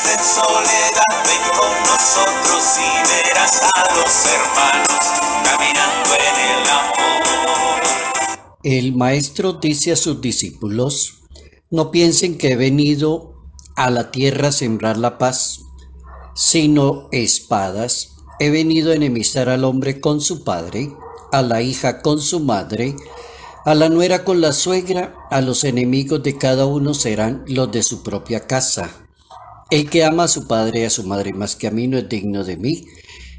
en soledad, ven con nosotros y verás a los hermanos caminando en el amor. El maestro dice a sus discípulos: no piensen que he venido a la tierra a sembrar la paz, sino espadas. He venido a enemistar al hombre con su padre, a la hija con su madre, a la nuera con la suegra. A los enemigos de cada uno serán los de su propia casa. El que ama a su padre y a su madre más que a mí no es digno de mí.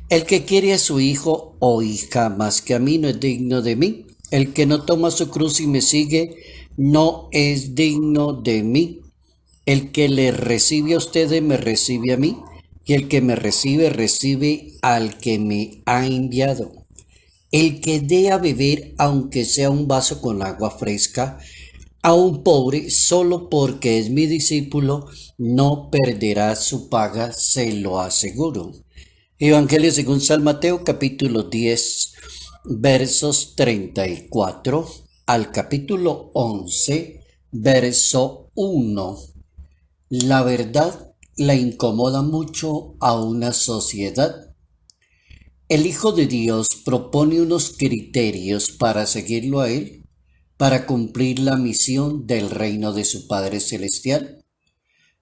El que quiere a su hijo o hija más que a mí no es digno de mí. El que no toma su cruz y me sigue no es digno de mí. El que le recibe a ustedes me recibe a mí, y el que me recibe recibe al que me ha enviado. El que dé a beber, aunque sea un vaso con agua fresca, a un pobre, solo porque es mi discípulo, no perderá su paga, se lo aseguro. Evangelio según San Mateo, capítulo 10, versos 34 al capítulo 11, verso 1. La verdad la incomoda mucho a una sociedad. El Hijo de Dios propone unos criterios para seguirlo a Él, para cumplir la misión del reino de su Padre Celestial.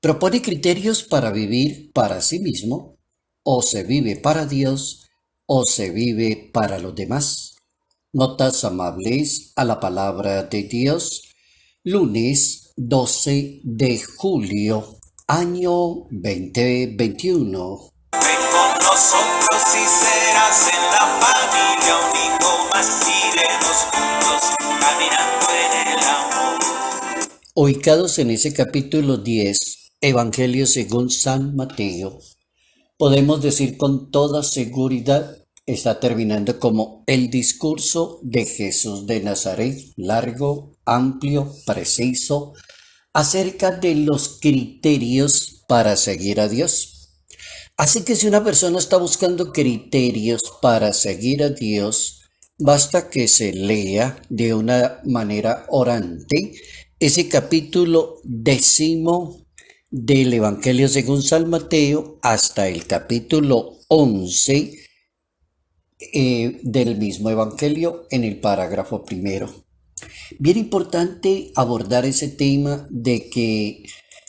Propone criterios para vivir para sí mismo, o se vive para Dios, o se vive para los demás. Notas amables a la palabra de Dios, lunes 12 de julio, año 2021. Ven con nosotros y serás en la familia un hijo más, iremos juntos caminando en el amor. Ubicados en ese capítulo 10, Evangelio según San Mateo, podemos decir con toda seguridad, está terminando como el discurso de Jesús de Nazaret, largo, amplio, preciso, acerca de los criterios para seguir a Dios. Así que si una persona está buscando criterios para seguir a Dios, basta que se lea de una manera orante ese capítulo 10 del Evangelio según San Mateo hasta el capítulo 11 del mismo Evangelio en el parágrafo primero. Bien importante abordar ese tema de que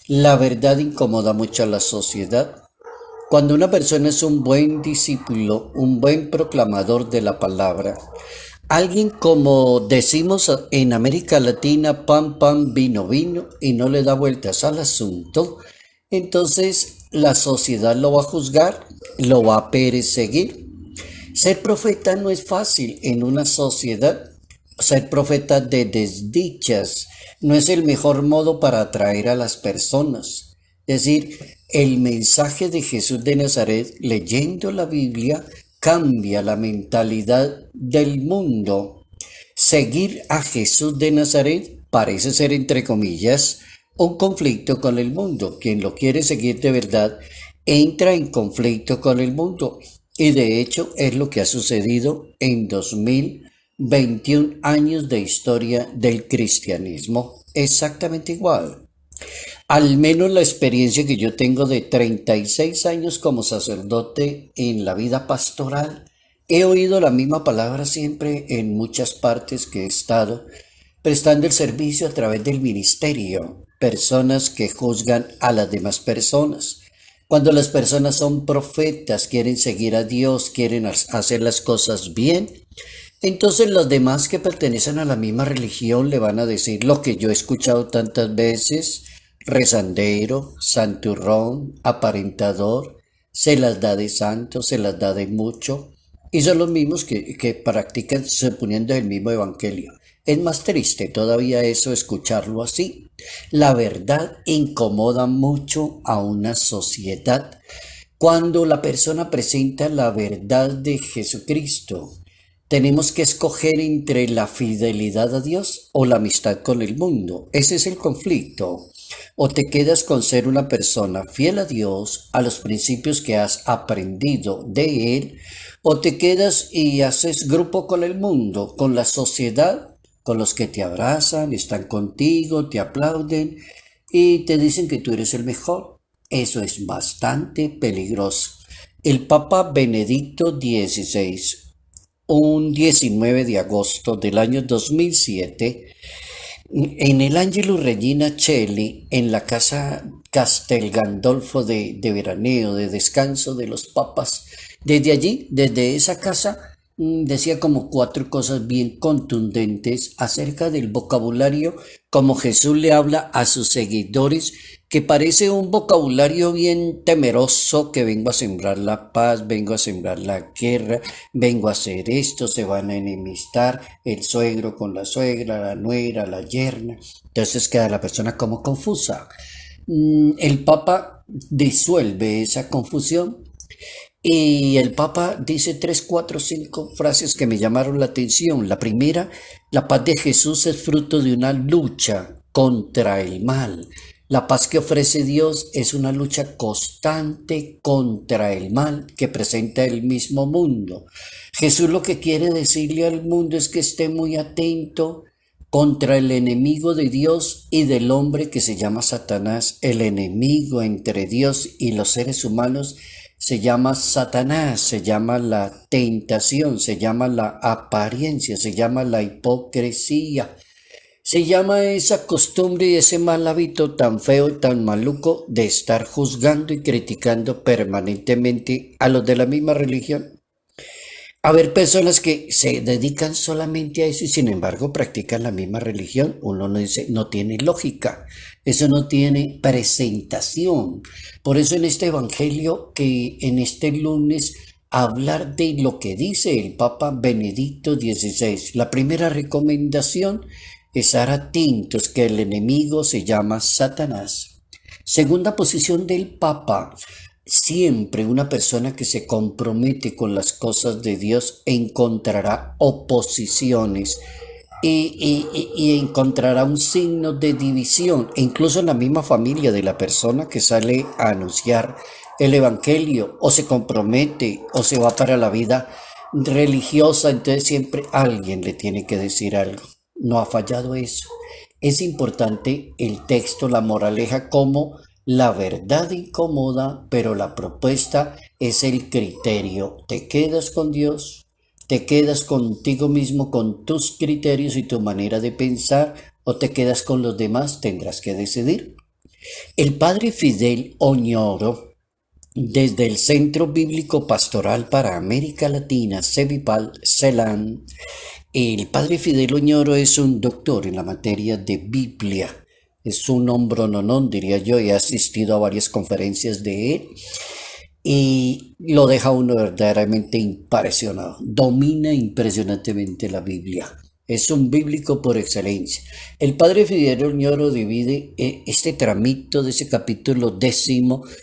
la verdad incomoda mucho a la sociedad. Cuando una persona es un buen discípulo, un buen proclamador de la palabra, alguien como decimos en América Latina, pan, pan, vino, vino, y no le da vueltas al asunto, entonces la sociedad lo va a juzgar, lo va a perseguir. Ser profeta no es fácil en una sociedad. Ser profeta de desdichas no es el mejor modo para atraer a las personas. Es decir, el mensaje de Jesús de Nazaret, leyendo la Biblia, cambia la mentalidad del mundo. Seguir a Jesús de Nazaret parece ser, entre comillas, un conflicto con el mundo. Quien lo quiere seguir de verdad entra en conflicto con el mundo. Y de hecho es lo que ha sucedido en 2021 años de historia del cristianismo. Exactamente igual. Al menos la experiencia que yo tengo de 36 años como sacerdote en la vida pastoral, he oído la misma palabra siempre en muchas partes que he estado, prestando el servicio a través del ministerio. Personas que juzgan a las demás personas. Cuando las personas son profetas, quieren seguir a Dios, quieren hacer las cosas bien, entonces los demás que pertenecen a la misma religión le van a decir lo que yo he escuchado tantas veces: rezandero, santurrón, aparentador, se las da de santo, se las da de mucho, y son los mismos que practican suponiendo el mismo evangelio. Es más triste todavía eso, escucharlo así. La verdad incomoda mucho a una sociedad. Cuando la persona presenta la verdad de Jesucristo, tenemos que escoger entre la fidelidad a Dios o la amistad con el mundo. Ese es el conflicto. O te quedas con ser una persona fiel a Dios, a los principios que has aprendido de Él, o te quedas y haces grupo con el mundo, con la sociedad, con los que te abrazan, están contigo, te aplauden y te dicen que tú eres el mejor. Eso es bastante peligroso. El Papa Benedicto XVI, un 19 de agosto del año 2007, en el Angelo Regina Coeli, en la casa Castel Gandolfo de veraneo, de descanso de los papas, desde allí, desde esa casa, decía como cuatro cosas bien contundentes acerca del vocabulario, como Jesús le habla a sus seguidores, que parece un vocabulario bien temeroso, que vengo a sembrar la paz, vengo a sembrar la guerra, vengo a hacer esto, se van a enemistar el suegro con la suegra, la nuera, la yerna. Entonces queda la persona como confusa. El Papa disuelve esa confusión y el Papa dice tres, cuatro, cinco frases que me llamaron la atención. La primera, la paz de Jesús es fruto de una lucha contra el mal. La paz que ofrece Dios es una lucha constante contra el mal que presenta el mismo mundo. Jesús lo que quiere decirle al mundo es que esté muy atento contra el enemigo de Dios y del hombre que se llama Satanás. El enemigo entre Dios y los seres humanos se llama Satanás, se llama la tentación, se llama la apariencia, se llama la hipocresía, se llama esa costumbre y ese mal hábito tan feo y tan maluco de estar juzgando y criticando permanentemente a los de la misma religión. Haber personas que se dedican solamente a eso y sin embargo practican la misma religión, uno no dice, no tiene lógica, eso no tiene presentación. Por eso en este evangelio que en este lunes hablar de lo que dice el Papa Benedicto XVI. La primera recomendación es estar atentos que el enemigo se llama Satanás. Segunda posición del Papa. Siempre una persona que se compromete con las cosas de Dios encontrará oposiciones y encontrará un signo de división, e incluso en la misma familia de la persona que sale a anunciar el Evangelio, o se compromete o se va para la vida religiosa, entonces siempre alguien le tiene que decir algo. No ha fallado eso. Es importante el texto, la moraleja, como la verdad incomoda, pero la propuesta es el criterio. ¿Te quedas con Dios? ¿Te quedas contigo mismo, con tus criterios y tu manera de pensar? ¿O te quedas con los demás? Tendrás que decidir. El padre Fidel Oñoro, desde el Centro Bíblico Pastoral para América Latina, CEBIPAL, CELAM, el padre Fidel Oñoro es un doctor en la materia de Biblia. Es un hombrononón, diría yo, y ha asistido a varias conferencias de él y lo deja uno verdaderamente impresionado. Domina impresionantemente la Biblia. Es un bíblico por excelencia. El padre Fidel Oñoro divide este tramito de ese capítulo 10,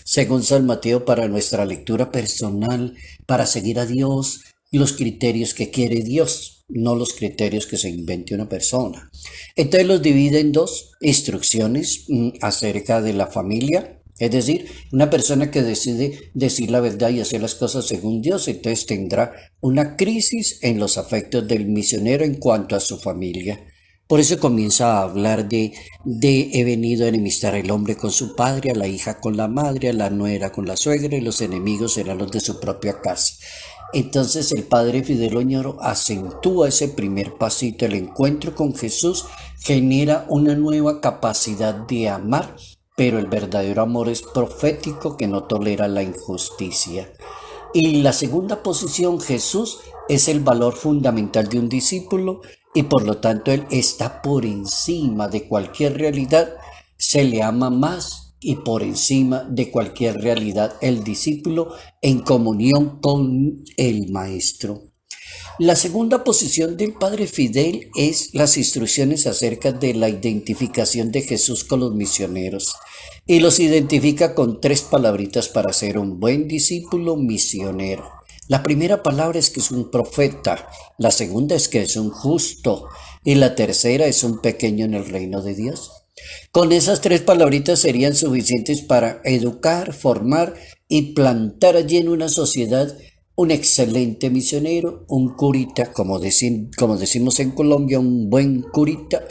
según San Mateo, para nuestra lectura personal, para seguir a Dios, los criterios que quiere Dios, no los criterios que se invente una persona. Entonces los divide en dos instrucciones acerca de la familia. Es decir, una persona que decide decir la verdad y hacer las cosas según Dios, entonces tendrá una crisis en los afectos del misionero en cuanto a su familia. Por eso comienza a hablar de he venido a enemistar al hombre con su padre, a la hija con la madre, a la nuera con la suegra, y los enemigos serán los de su propia casa. Entonces el padre Fidel Oñoro acentúa ese primer pasito. El encuentro con Jesús genera una nueva capacidad de amar, pero el verdadero amor es profético, que no tolera la injusticia. Y la segunda posición, Jesús es el valor fundamental de un discípulo y por lo tanto Él está por encima de cualquier realidad, se le ama más y por encima de cualquier realidad el discípulo en comunión con el Maestro. La segunda posición del padre Fidel es las instrucciones acerca de la identificación de Jesús con los misioneros y los identifica con tres palabritas para ser un buen discípulo misionero. La primera palabra es que es un profeta, la segunda es que es un justo y la tercera es un pequeño en el reino de Dios. Con esas tres palabritas serían suficientes para educar, formar y plantar allí en una sociedad un excelente misionero, un curita, como decimos en Colombia, un buen curita,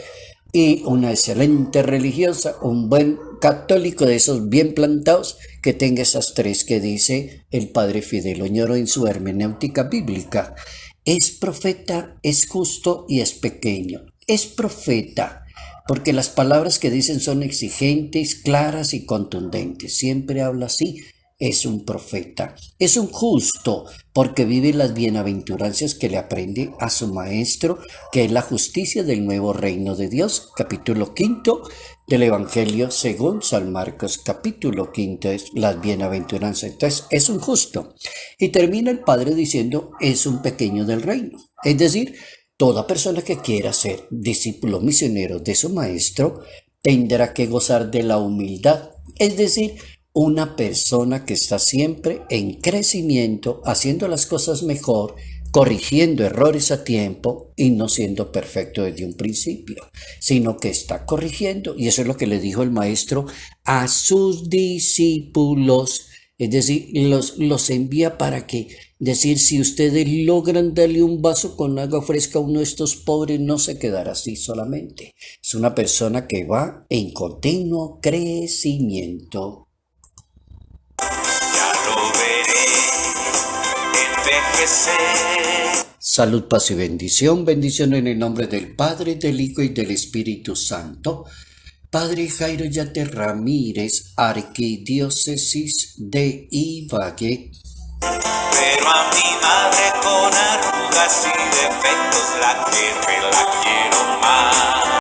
y una excelente religiosa, un buen católico de esos bien plantados que tenga esas tres que dice el padre Fidel Oñoro en su hermenéutica bíblica. Es profeta, es justo y es pequeño. Es profeta porque las palabras que dicen son exigentes, claras y contundentes. Siempre habla así. Es un profeta. Es un justo porque vive las bienaventuranzas que le aprende a su maestro, que es la justicia del nuevo reino de Dios. Capítulo 5 del Evangelio según San Marcos. Capítulo 5 es las bienaventuranzas. Entonces es un justo. Y termina el Padre diciendo es un pequeño del reino. Es decir, toda persona que quiera ser discípulo misionero de su maestro tendrá que gozar de la humildad. Es decir, una persona que está siempre en crecimiento, haciendo las cosas mejor, corrigiendo errores a tiempo y no siendo perfecto desde un principio, sino que está corrigiendo, y eso es lo que le dijo el maestro a sus discípulos, es decir, los envía para que, decir, si ustedes logran darle un vaso con agua fresca a uno de estos pobres, no se quedará así solamente, es una persona que va en continuo crecimiento. Ya lo veré envejecer. Salud, paz y bendición. Bendición en el nombre del Padre, del Hijo y del Espíritu Santo. Padre Jairo Yate Ramírez, Arquidiócesis de Ibagué. Pero a mi madre con arrugas y defectos la quiero más.